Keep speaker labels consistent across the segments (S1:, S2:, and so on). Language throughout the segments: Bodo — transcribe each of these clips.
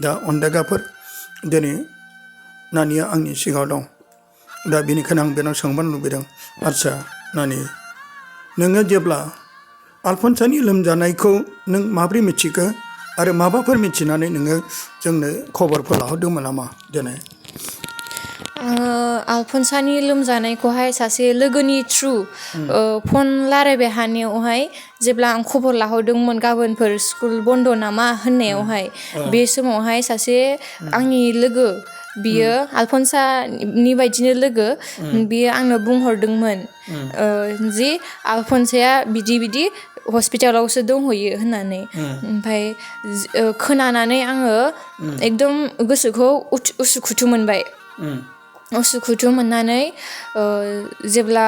S1: दा अनदागाफोर दिनै नानिया आंनि सिगाङाव दं दा बेनिखायनो आं बेनाव सोंबानो लुबैदों आदसा नानि नोङो जेब्ला आलफनसानि लोमजानायखौ नों माब्रै मिथिखो आरो माबाफोर मिथिनानै नोङो जोंनो खबरफोर लाहरदोंमोन नामा दिनै
S2: आङो आलफनसानि लोमजानायखौहाय सासे लोगोनि थ्रु फन रायलायबाय हानायावहाय जेब्ला आं खबर लाहरदोंमोन गाबोनफोर स्कुल बन्द' नामा होननायावहाय बे समावहाय सासे आंनि लोगो बियो आलफनसानि बायदिनो लोगो बियो आंनो बुंहरदोंमोन जि आलफनसाया बिदि बिदि हस्पिटालावसो दंहैयो होननानै ओमफ्राय खोनानानै आङो एकदम गोसोखौ उसुखुथु मोनबाय उसुखुथु मोननानै जेब्ला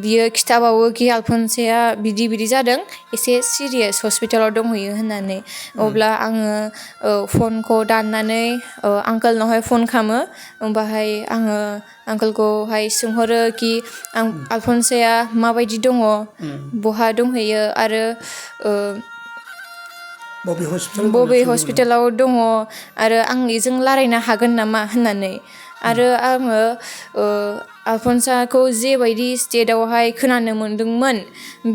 S2: बियो खिथाबावो कि आलफनसाया बिदि बिदि जादों एसे सिरियास हस्पिटालाव दंहैयो होननानै अब्ला आङो फनखौ दाननानै आंकोलनावहाय फन खालामो ओमफ्राय आङो आंकोलखौहाय सोंहरो कि आलफनसाया माबायदि दङ बहा दंहैयो आरो बबे हस्पिटालाव दङ आरो आं बेजों रायलायनो हागोन नामा होननानै आरो आङो आलफनसाखौ जेबायदि स्टेटआवहाय खोनानो मोनदोंमोन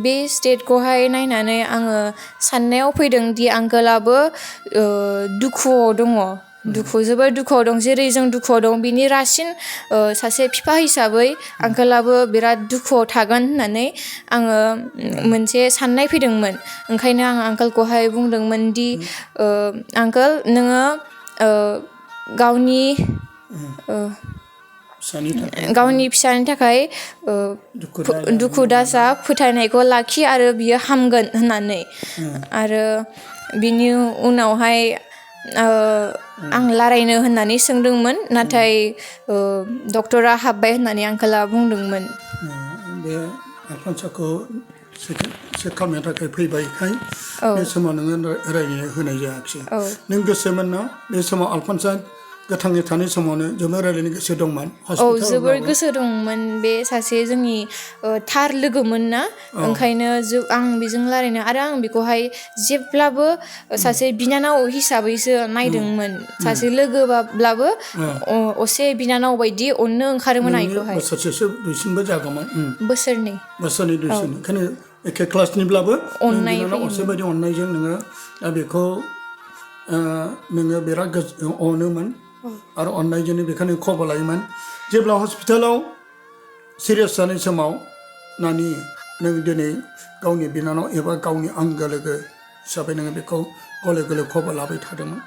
S2: बे स्टेटखौहाय नायनानै आङो साननायाव फैदों दि आंकोलाबो दुखुआव दङ जोबोर दुखुआव दं जेरै जों दुखुआव दं बिनि रासिन सासे बिफा हिसाबै आंकोलाबो बिराद दुखुआव थागोन होननानै आङो मोनसे साननाय फैदोंमोन ओंखायनो आं आंकोलखौहाय बुंदोंमोन दि आंकोल नोङो गावनि फिसानि थाखाय दुखु दाजा फोथायनायखौ लाखि आरो बियो हामगोन होननानै आरो बिनि उनावहाय आं रायलायनो होननानै सोंदोंमोन नाथाय डक्टरा हाब्बाय होननानै आंकोला बुंदोंमोन
S1: बे आलफनसाखौ चेक खालामनो थाखाय फैबायखाय बे समाव नोङो रायलायनो होनाय जायाखिसै नों गोसोमोन ना बे समाव आलफनसा गोथाङै थानाय समावनो जोबोर रायलायनो गोसो दंमोन
S2: जोबोर गोसो दंमोन बे सासे जोंनि थार लोगोमोन ना ओंखायनो आं बेजों रायलायनो आरो आं बेखौहाय जेब्लाबो सासे बिनानाव हिसाबैसो नायदोंमोन सासे लोगोब्लाबो असे बिनानाव बायदि अननो ओंखारोमोन आं बेखौहाय
S1: बोसोरसेसो दुइसिनबो जागौमोन
S2: बोसोरनै
S1: दुइसिन ओंखायनो एखे क्लासनिब्लाबो बिनानाव असे बायदि अननायजों नोङो दा बेखौ नोङो बिराद अनोमोन आरो अननायजोंनो बेखायनो खबर लायोमोन जेब्ला हस्पिटालाव सिरियास जानाय समाव नानि नों दिनै गावनि बिनानाव एबा गावनि आंगो लोगो हिसाबै नोङो बेखौ गले गले खबर लाबाय थादोंमोन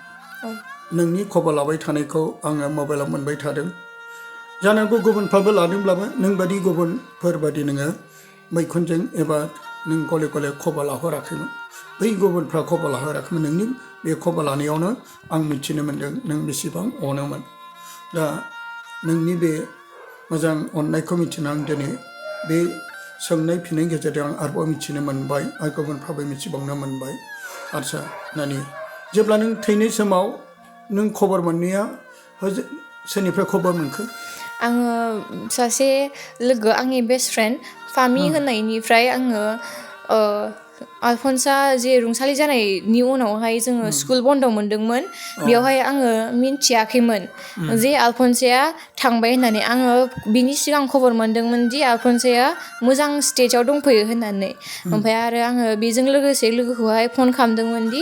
S1: नोंनि खबर लाबाय थानायखौ आङो मबाइलाव मोनबाय थादों जानांगौ गुबुनफ्राबो लादोंब्लाबो नों बादि गुबुनफोरबादि नोङो मैखुनजों एबा नों गले गले खबर लाहराखैमोन बै गुबुनफ्रा खबर लाहराखैमोन नोंनि बे खबर लानायावनो आं मिथिनो मोन्दों नों बेसेबां अनोमोन दा नोंनि बे मोजां अननायखौ मिथिना आं दिनै बे सोंनाय फिननायनि गेजेरजों आं आरोबाव मिथिनो मोनबाय आरो गुबुनफ्राबो मिथिबावनो मोनबाय आदसा नानि जेब्ला नों थैनाय समाव नों खबर मोननाया सोरनिफ्राय खबर मोनखो
S2: आङो सासे लोगो आंनि बेस्ट फ्रेन्ड फामि होननायनिफ्राय आङो आलफनसा जे रुंसारि जानायनि उनावहाय जोङो स्कुल बन्द' मोनदोंमोन बेयावहाय आङो मिन्थियाखैमोन जे आलफनसाया थांबाय होननानै आङो बिनि सिगां खबर मोनदोंमोन दि आलफनसाया मोजां स्टेजाव दंफैयो होननानै ओमफ्राय आरो आङो बेजों लोगोसे लोगोखौहाय फन खालामदोंमोन दि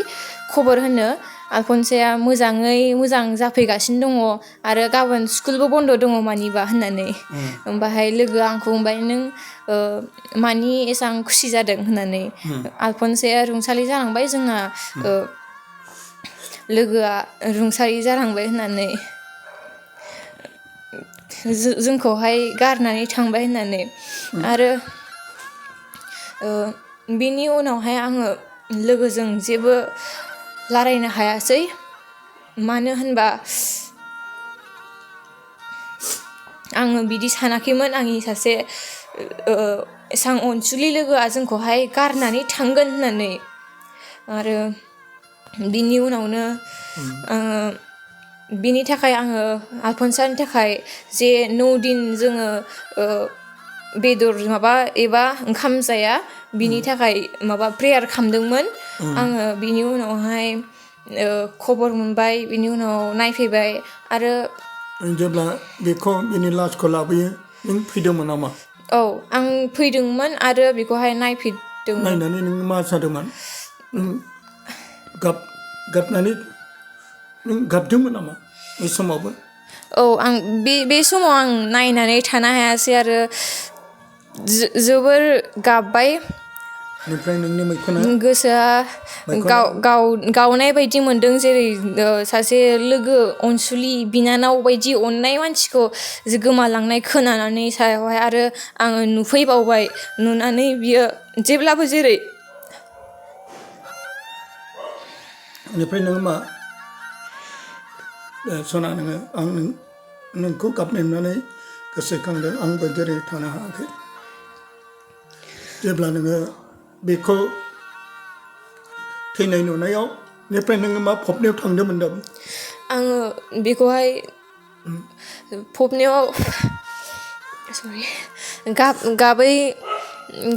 S2: खबर होनो आलफनसाया मोजाङै मोजां जाफैगासिनो दङ आरो गाबोन स्कुलबो बन्द' दङ मानिबा होननानै ओमफ्राय लोगोआ आंखौ बुंबाय नों मानि एसेबां खुसि जादों होननानै आलफनसाया रुंसारि जालांबाय जोंना लोगोआ रुंसारि जालांबाय होननानै जोंखौहाय गारनानै थांबाय होननानै आरो बिनि उनावहाय आङो लोगोजों जेबो रायलायनो हायासै मानो होनबा आङो बिदि सानाखैमोन आंनि सासे एसां अनसुलि लोगोआ जोंखौहाय गारनानै थांगोन होननानै आरो बिनि उनावनो बिनि थाखाय आङो आलफनसानि थाखाय जे 9 दिन जोङो बेदर माबा एबा ओंखाम जाया बिनि थाखाय माबा प्रेयार खालामदोंमोन आङो बिनि उनावहाय खबर मोनबाय बिनि उनाव नायफैबाय आरो
S1: जेब्ला बेखौ बेनि लासखौ लाबोयो नों फैदोंमोन नामा
S2: औ आं फैदोंमोन आरो बेखौहाय नायफैदोंमोन
S1: नायनानै नों मा जादोंमोन नों गाबनानै नों गाबदोंमोन नामा बे समावबो
S2: औ आं बे समाव आं नायनानै थानो हायासै आरो जोबोर गाबबाय
S1: बेनिफ्राय नोंनि मैखुना
S2: गोसोआ गावनाय बायदि मोनदों जेरै सासे लोगो अनसुलि बिनानाव बायदि अननाय मानसिखौ गोमालांनाय खोनानानै सायावहाय आरो आङो नुफैबावबाय नुनानै बियो जेब्लाबो जेरै
S1: बेनिफ्राय नोङो मा सना नोङो आं नोंखौ गाबनाय नुनानै गोसोखांदों आंबो जेरै थानो हायाखै जेब्ला नोङो बेखौ थैनाय नुनायाव बेनिफ्राय नोङो मा फबनायाव थांदोंमोन दा
S2: आङो बेखौहाय फबनायाव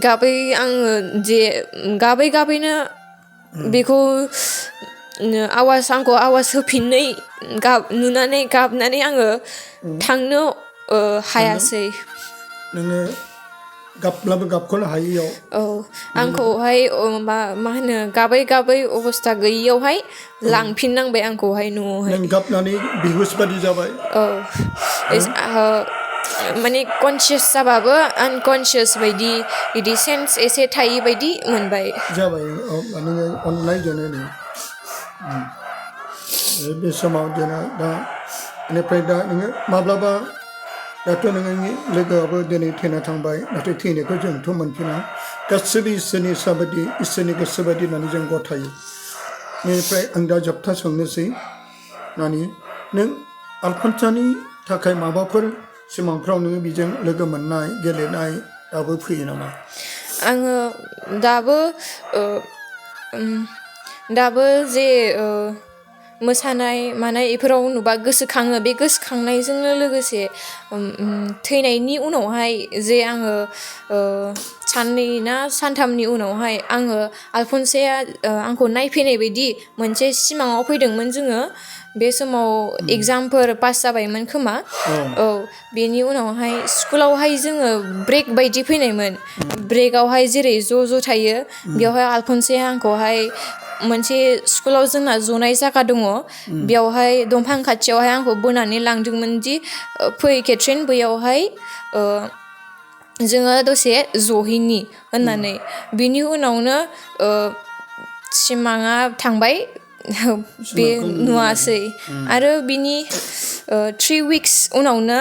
S2: गाबै आङो जे गाबैनो बेखौ आंखौ आवाज होफिननाय नुनानै गाबनानै आङो थांनो हायासै
S1: नोङो गाबब्लाबो गाबख'नो हायियाव
S2: औ आंखौहाय मा होनो गाबै अबस्था गैयियावहाय लांफिननांबाय आंखौहाय न'आवहाय
S1: नों गाबनानै बेहुस बादि जाबाय
S2: औ माने कनसियास जाबाबो आनकनसियास बायदि बिदि सेन्स एसे थायि बायदि मोनबाय
S1: जाबाय नोङो अननायजोंनो बे समाव जोङो दा बेनिफ्राय दा नोङो माब्लाबा दाथ' नोंनि लोगोआबो दिनै थैना थांबाय नाथाय थैनायखौ जोंथ' मोनफिना गासिबो इसोरनि इस्साबादि इसोरनि गोसो बादि होननानै जों गथायो बेनिफ्राय आं दा जोबथा सोंनोसै नानि नों आलफनसानि थाखाय माबाफोर सिमांफ्राव नोङो बेजों लोगो मोननाय गेलेनाय दाबो फैयो नामा
S2: आङो दाबो जे मोसानाय मानाय बेफोराव नुबा गोसोखाङो बे गोसोखांनायजोंनो लोगोसे थैनायनि उनावहाय जे आङो साननै ना सानथामनि उनावहाय आङो आलफनसाया आंखौ नायफैनाय बायदि मोनसे सिमाङाव फैदोंमोन जोङो बे समाव एगजामफोर पास जाबायमोन खोमा औ बेनि उनावहाय स्कुलावहाय जोङो ब्रेक बायदि फैनायमोन ब्रेकआवहाय जेरै ज' थायो बेवहाय आलफनसाया आंखौहाय मोनसे स्कुलाव जोंना जनाय जायगा दङ बेयावहाय दंफां खाथियावहाय आंखौ बोनानै लांदोंमोन दि फै केथरिन बैयावहाय जोङो दसे जहैनि होननानै बिनि उनावनो सिमाङा थांबाय बे नुवासै आरो बिनि 3 weeks उनावनो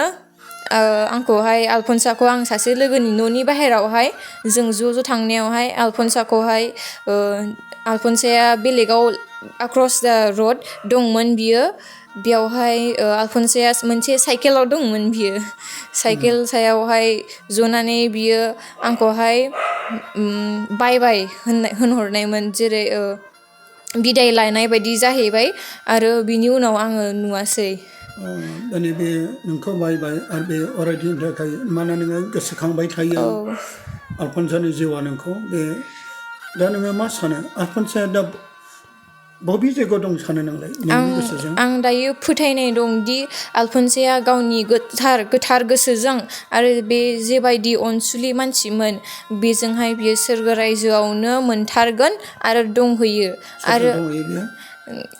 S2: आंखौहाय आलफनसाखौ आं सासे लोगोनि न'नि बाहेरावहाय जों ज' थांनायावहाय आलफनसाया बेलेगाव अक्रस दा रड दंमोन बियो बेयावहाय आलफनसाया मोनसे साइकेलाव दंमोन बियो साइकेल सायावहाय जनानै बियो आंखौहाय बाय होनहरनायमोन जेरै बिदाय लानाय बायदि जाहैबाय आरो बिनि उनाव आङो नुवासै
S1: दिनै बे नोंखौ बायबाय आरो बे अरायथिनि थाखाय मानोना नोङो गोसोखांबाय थायो आलफनसानि जिउआ नोंखौ बे दा नोङो मा सानो आलफनसाया दा बबे जायगायाव दं सानो नोंलाय नोंनि गोसोजों
S2: आं दायो फोथायनाय दंदि आलफनसाया गावनि गोथार गोसोजों आरो बे जेबायदि अनसुलि मानसिमोन बेजोंहाय बियो सोरगो रायजोआवनो मोनथारगोन आरो दंहैयो आरो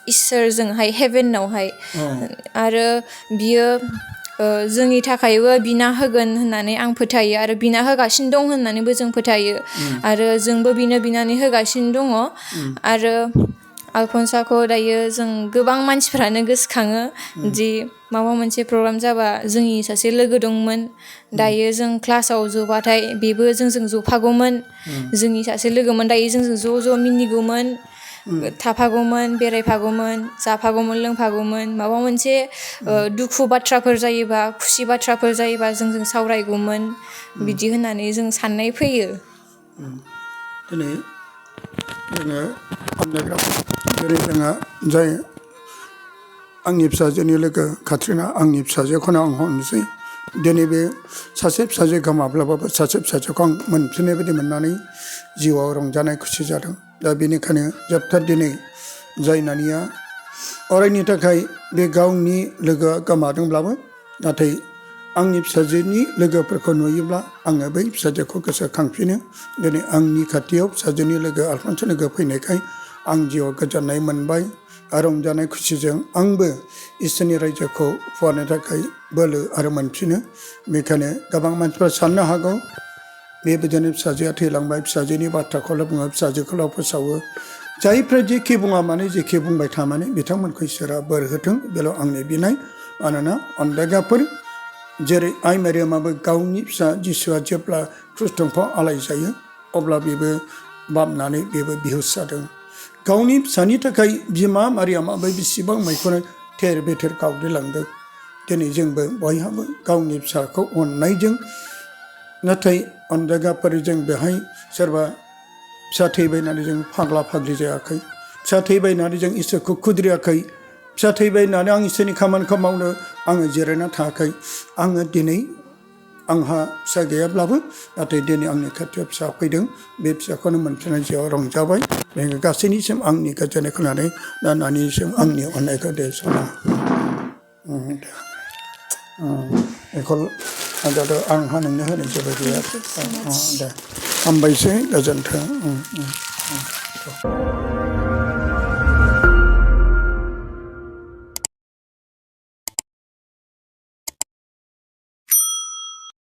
S2: इसोरजोंहाय हेभेनावहाय आरो बियो जोंनि थाखायबो बिना होगोन होननानै आं फोथायो आरो बिना होगासिनो दं होननानैबो जों फोथायो आरो जोंबो बिनो बिनानै होगासिनो दङ आरो आलफनसाखौ दायो जों गोबां मानसिफ्रानो गोसोखाङो दि माबा मोनसे प्रग्राम जाबा जोंनि सासे लोगो दंमोन दायो जों क्लासाव जबाथाय बेबो जोंजों जफागौमोन जोंनि सासे लोगोमोन दायो जोंजों ज' मिनिगौमोन थाफागौमोन बेरायफागौमोन जाफागौमोन लोंफागौमोन माबा मोनसे दुखु बाथ्राफोर जायोबा खुसि बाथ्राफोर जायोबा जोंजों सावरायगौमोन बिदि होननानै जों साननाय फैयो
S1: दिनै जोङो अनलायग्रा जेरै जोङो जाय आंनि फिसाजोनि लोगो काट्रिना आंनि फिसाजोखौनो आं होननोसै दिनै बे सासे फिसाजोखौ माब्लाबाबो सासे फिसाजोखौ आं मोनफिननाय बायदि मोननानै जिउआव रंजानाय खुसि जादों दा बेनिखायनो जोबथा दिनै जाय नानिया अरायनि थाखाय बे गावनि लोगोआ गोमादोंब्लाबो नाथाय आंनि फिसाजोनि लोगोफोरखौ नुयोब्ला आङो बै फिसाजोखौ गोसोखांफिनो दिनै आंनि खाथियाव फिसाजोनि लोगो आलफनस लोगो फैनायखाय आं जिउआव गोजोननाय मोनबाय आरो रंजानाय खुसिजों आंबो इसोरनि रायजोखौ फुवारनो थाखाय बोलो आरो मोनफिनो बेखायनो गोबां मानसिफ्रा साननो हागौ बेबायदिनो फिसाजोआ थैलांबाय फिसाजोनि बाथ्राखौल' बुङो फिसाजोखौल' फोसावो जायफ्रा जेखि बुङा मानो जेखि बुंबाय था मानो बिथांमोनखौ इसोरा बोर होथों बेल' आंनि बिनाय मानोना अनदायगाफोर जेरै आइ मारियामाबो गावनि फिसा जिसुआ जेब्ला क्रुस दंफांआव आलाय जायो अब्ला बेबो बामनानै बेबो बिहुस जादों गावनि फिसानि थाखाय बिमा मारियामाबो बेसेबां मैखुन थेर बेथेर गावग्लिलांदों दिनै जोंबो बयहाबो गावनि फिसाखौ अननायजों नाथाय अनदायगाफोर जों बेहाय सोरबा फिसा थैबाय होननानै जों फाग्ला फाग्लि जायाखै फिसा थैबाय होननानै जों इसोरखौ खुद्रियाखै फिसा थैबाय होननानै आं इसोरनि खामानिखौ मावनो आङो जिरायना थायाखै आङो दिनै आंहा फिसा गैयाब्लाबो नाथाय दिनै आंनि खाथियाव फिसा फैदों बे फिसाखौनो मोनफिननाय जिउआव रंजाबाय बेनिखायनो गासैनिसिम आंनि गोजोननायखौ होनानै दा नानिसिम आंनि अननायखौ दे सना बेखौ दाथ' आंहा नोंनो होनाय जेबो गैया दे हामबायसै गोजोन्थों